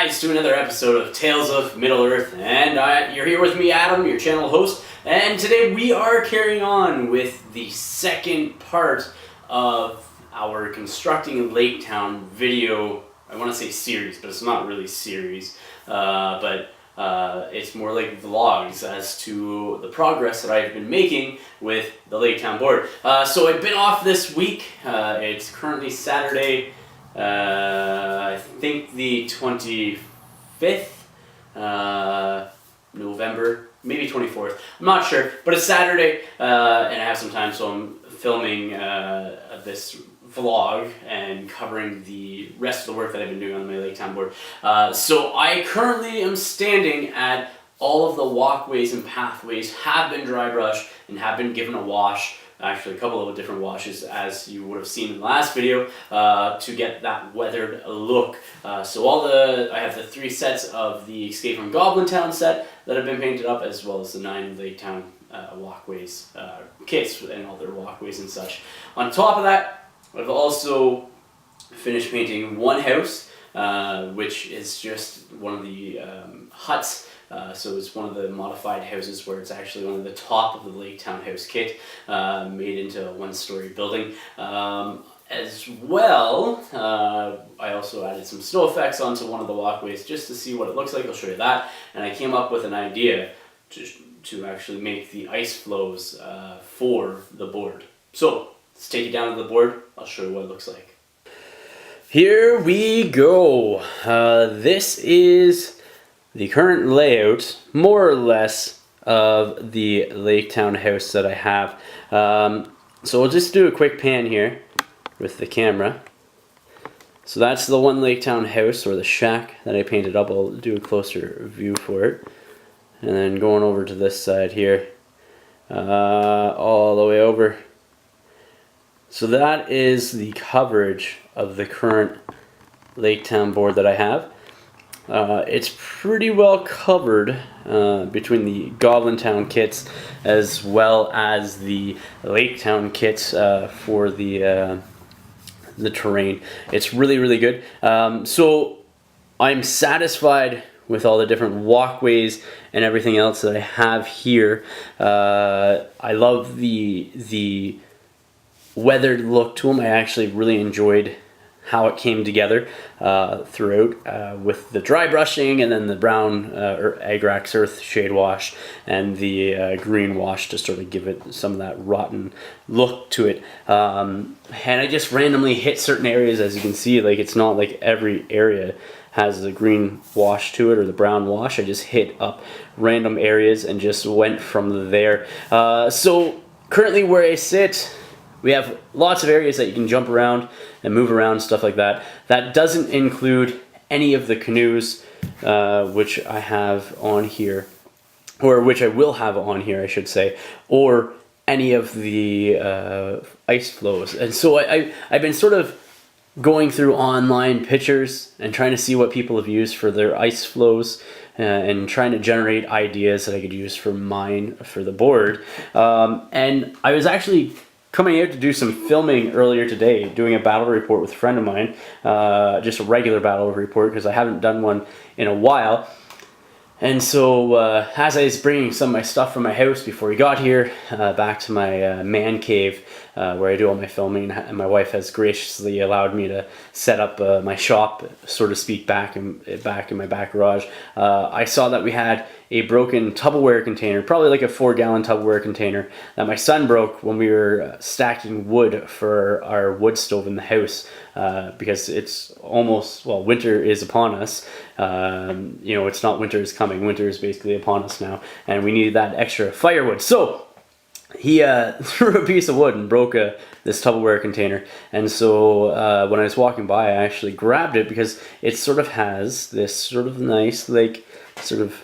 guys to another episode of Tales of Middle-earth, and you're here with me, Adam, your channel host, and today we are carrying on with the second part of our Constructing Lake Town video. I want to say series, but it's not really series, but it's more like vlogs as to the progress that I've been making with the Lake Town board. So I've been off this week. It's currently Saturday, I think the 25th, November, maybe 24th, I'm not sure, but it's Saturday, and I have some time, so I'm filming this vlog and covering the rest of the work that I've been doing on my Lake Town board. So I currently am standing at all of the walkways and pathways have been dry brushed and have been given a wash. Actually, a couple of different washes, as you would have seen in the last video, to get that weathered look. So I have the 3 sets of the Escape from Goblin Town set that have been painted up, as well as the 9 Lake Town walkways kits and all their walkways and such. On top of that, I've also finished painting one house, which is just one of the huts. So it's one of the modified houses where it's actually one of the top of the Lake Town house kit, made into a 1-story building. As well, I also added some snow effects onto one of the walkways just to see what it looks like. I'll show you that. And I came up with an idea to actually make the ice flows for the board. So let's take it down to the board. I'll show you what it looks like. Here we go. This is the current layout, more or less, of the Lake Town house that I have. So we'll just do a quick pan here with the camera. So that's the one Lake Town house, or the shack, that I painted up. I'll do a closer view for it. And then going over to this side here, all the way over. So that is the coverage of the current Lake Town board that I have. It's pretty well covered between the Goblin Town kits as well as the Lake Town kits for the terrain. It's really good. So I'm satisfied with all the different walkways and everything else that I have here. I love the weathered look to them. I actually really enjoyed how it came together throughout with the dry brushing and then the brown or Agrax Earth shade wash and the green wash to sort of give it some of that rotten look to it. And I just randomly hit certain areas, as you can see. Like, it's not like every area has the green wash to it or the brown wash. I just hit up random areas and just went from there. So currently where I sit, we have lots of areas that you can jump around and move around, stuff like that. That doesn't include any of the canoes, which I have on here, or which I will have on here, I should say, or any of the ice flows. And so I've been sort of going through online pictures and trying to see what people have used for their ice flows, and trying to generate ideas that I could use for mine, for the board. And I was actually coming out to do some filming earlier today, doing a battle report with a friend of mine, just a regular battle report because I haven't done one in a while. And so as I was bringing some of my stuff from my house before we got here back to my man cave where I do all my filming, and my wife has graciously allowed me to set up my shop, so to speak, back in my back garage, I saw that we had a broken Tupperware container, probably like a 4-gallon Tupperware container, that my son broke when we were stacking wood for our wood stove in the house, because it's almost, well, winter is upon us. You know, it's not winter is coming, winter is basically upon us now, and we needed that extra firewood. So he threw a piece of wood and broke this Tupperware container, and so when I was walking by, I actually grabbed it because it sort of has this sort of nice, like, sort of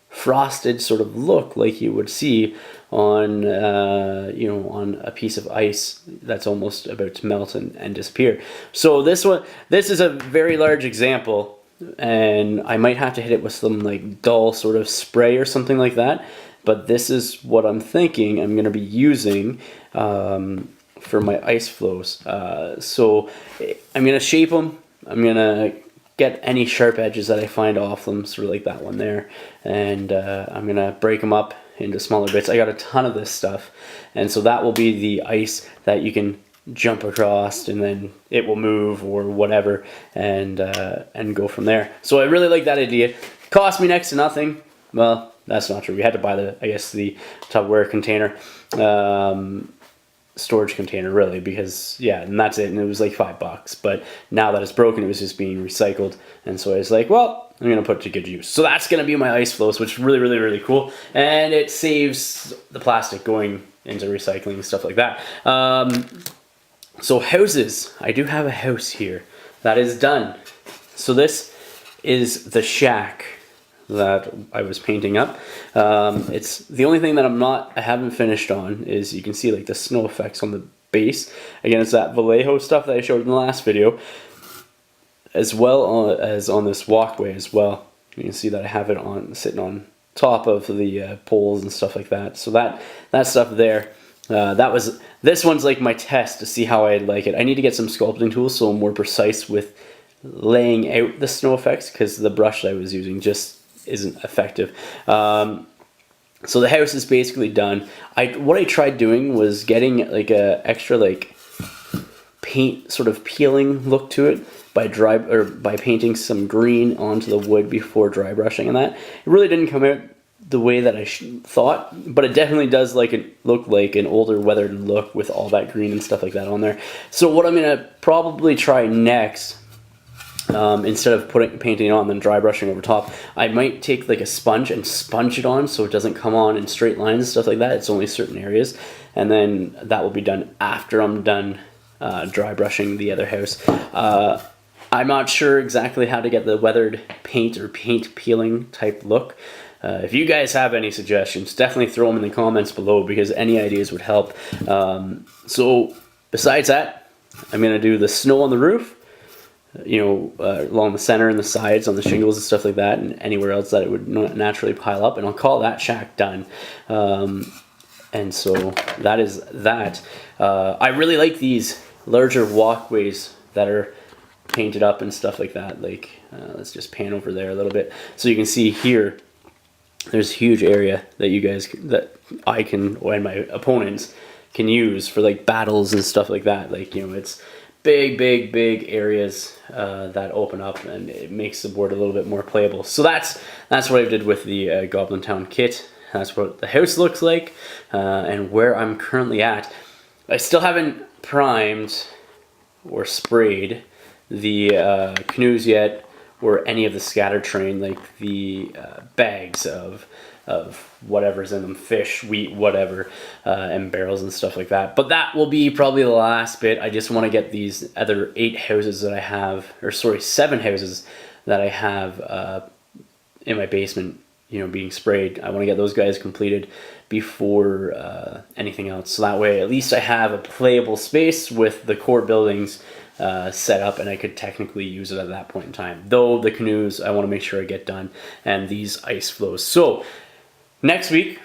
frosted sort of look like you would see on you know, on a piece of ice that's almost about to melt and disappear. So this is a very large example, and I might have to hit it with some like dull sort of spray or something like that, but this is what I'm thinking I'm going to be using for my ice flows. So I'm going to shape them, I'm going to get any sharp edges that I find off them, sort of like that one there, and I'm gonna break them up into smaller bits. I got a ton of this stuff, and so that will be the ice that you can jump across, and then it will move or whatever, and go from there. So I really like that idea. Cost me next to nothing. Well, that's not true. We had to buy the Tupperware container, storage container, really, because yeah, and that's it. And it was like $5. But now that it's broken, it was just being recycled, and so I was like, well, I'm gonna put it to good use. So that's gonna be my ice flows, which is really, really, really cool, and it saves the plastic going into recycling and stuff like that. So houses, I do have a house here that is done. So this is the shack that I was painting up. It's the only thing that I haven't finished on is, you can see like the snow effects on the base. Again, it's that Vallejo stuff that I showed in the last video, as well as on this walkway as well. You can see that I have it sitting on top of the poles and stuff like that. So that stuff there. This one's like my test to see how I like it. I need to get some sculpting tools so I'm more precise with laying out the snow effects, because the brush that I was using just isn't effective. So the house is basically done. What I tried doing was getting like a extra like paint sort of peeling look to it by painting some green onto the wood before dry brushing, and that it really didn't come out the way that I thought, but it definitely does look like an older weathered look with all that green and stuff like that on there. So what I'm gonna probably try next, instead of painting it on and then dry brushing over top, I might take like a sponge and sponge it on so it doesn't come on in straight lines and stuff like that. It's only certain areas, and then that will be done after I'm done dry brushing the other house. I'm not sure exactly how to get the weathered paint or paint peeling type look. If you guys have any suggestions, definitely throw them in the comments below, because any ideas would help. So besides that, I'm going to do the snow on the roof, along the center and the sides on the shingles and stuff like that, and anywhere else that it would naturally pile up, and I'll call that shack done. And so that is that. I really like these larger walkways that are painted up and stuff like that. Like, let's just pan over there a little bit so you can see here. There's a huge area that I can, and my opponents can use for like battles and stuff like that. Like, it's big areas that open up, and it makes the board a little bit more playable. So that's what I did with the Goblin Town kit. That's what the house looks like, and where I'm currently at. I still haven't primed or sprayed the canoes yet, or any of the scatter train, like the bags of whatever's in them, fish, wheat, whatever, and barrels and stuff like that. But that will be probably the last bit. I just want to get these other 8 houses that I have, or sorry, 7 houses that I have in my basement, being sprayed. I want to get those guys completed before anything else. So that way, at least I have a playable space with the core buildings set up, and I could technically use it at that point in time. Though the canoes, I want to make sure I get done, and these ice flows. So next week,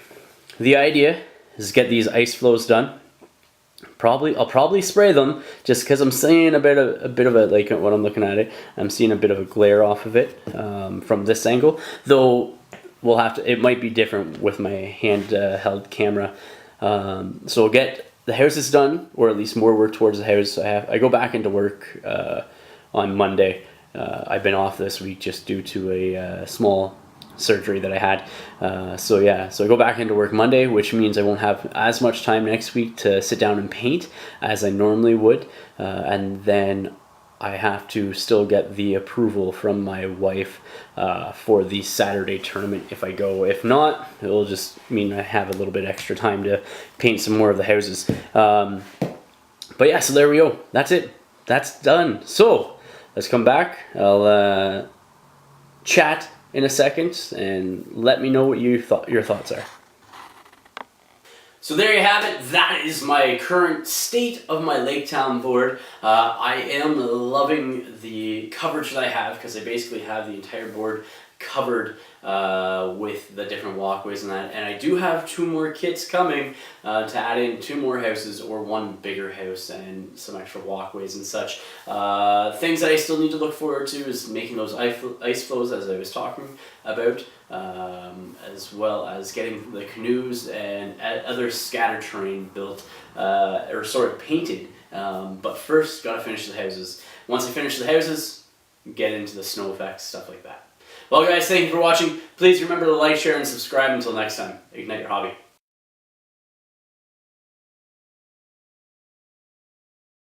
the idea is get these ice flows done. I'll probably spray them, just because I'm seeing a bit of a, like when I'm looking at it, I'm seeing a bit of a glare off of it from this angle. Though we'll have to. It might be different with my handheld camera. So we'll get the house is done, or at least more work towards the house. I go back into work on Monday. I've been off this week just due to a small surgery that I had. So I go back into work Monday, which means I won't have as much time next week to sit down and paint as I normally would. And then I have to still get the approval from my wife for the Saturday tournament if I go. If not, it'll just mean I have a little bit extra time to paint some more of the houses. But yeah, so there we go. That's it. That's done. So let's come back. I'll chat in a second and let me know what your thoughts are. So there you have it. That is my current state of my Lake Town board. I am loving the coverage that I have, because I basically have the entire board covered with the different walkways and that. And I do have 2 more kits coming to add in 2 more houses, or 1 bigger house and some extra walkways and such. Things that I still need to look forward to is making those ice flows, as I was talking about, as well as getting the canoes and other scatter terrain built, or sort of painted. But first, gotta finish the houses. Once I finish the houses, get into the snow effects, stuff like that. Well guys, thank you for watching. Please remember to like, share, and subscribe. Until next time, ignite your hobby.